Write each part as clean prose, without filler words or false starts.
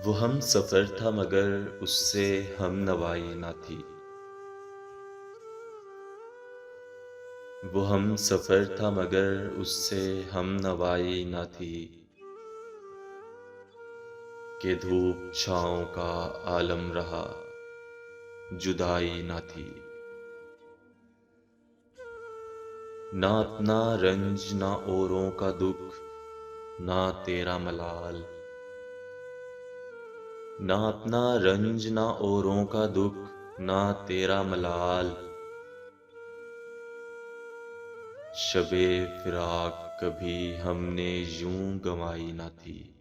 वो हम सफ़र था मगर उससे हम नवाई ना थी। वो हम सफ़र था मगर उससे हम नवाई ना थी। कि धूप छाँव का आलम रहा, जुदाई ना थी। ना अपना रंज ना औरों का दुख, ना तेरा मलाल। ना अपना रंज ना औरों का दुख, ना तेरा मलाल। शबे फिराक कभी हमने यूं गंवाई ना थी।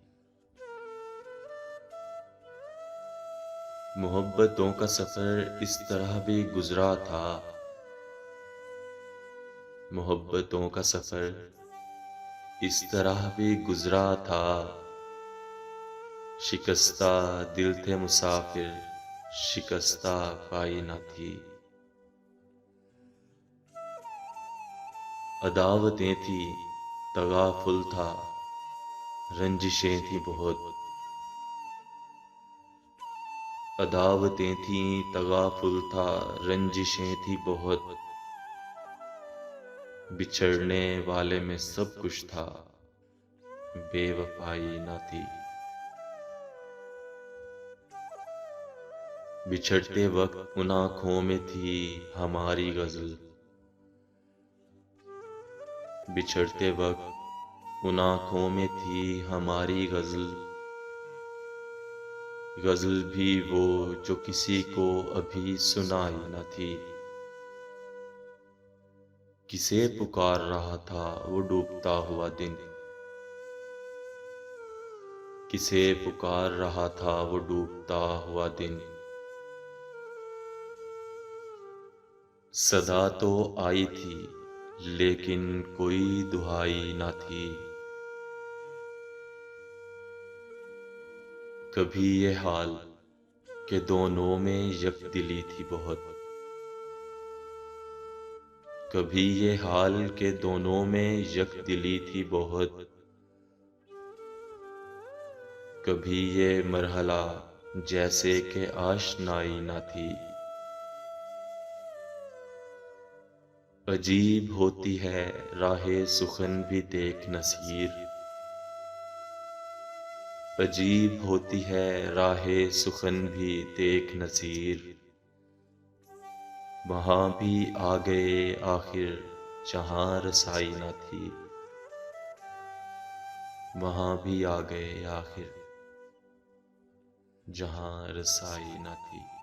मोहब्बतों का सफ़र इस तरह भी गुज़रा था। मोहब्बतों का सफ़र इस तरह भी गुज़रा था। शिकस्ता दिल थे मुसाफिर, शिकस्ता पाई ना थी। अदावतें थी, तगाफुल था, रंजिशें थी बहुत। अदावतें थीं, तगाफुल था, रंजिशें थी बहुत। बिछड़ने वाले में सब कुछ था, बेवफाई ना थी। बिछड़ते वक्त उन आँखों में थी हमारी गज़ल। बिछड़ते वक्त उन आँखों में थी हमारी गज़ल। गज़ल भी वो जो किसी को अभी सुनाई न थी। किसे पुकार रहा था वो डूबता हुआ दिन। किसे पुकार रहा था वो डूबता हुआ दिन। सदा तो आई थी लेकिन कोई दुहाई न थी। कभी ये हाल के दोनों में यकदिली थी बहुत। कभी ये हाल के दोनों में यकदिली थी बहुत। कभी ये मरहला जैसे कि आशनाई न थी। अजीब होती है राहे सुखन भी देख नसीर। अजीब होती है राहे सुखन भी देख नसीर। वहाँ भी आ गए आखिर जहाँ रसाई न थी। वहाँ भी आ गए आखिर जहाँ रसाई न थी।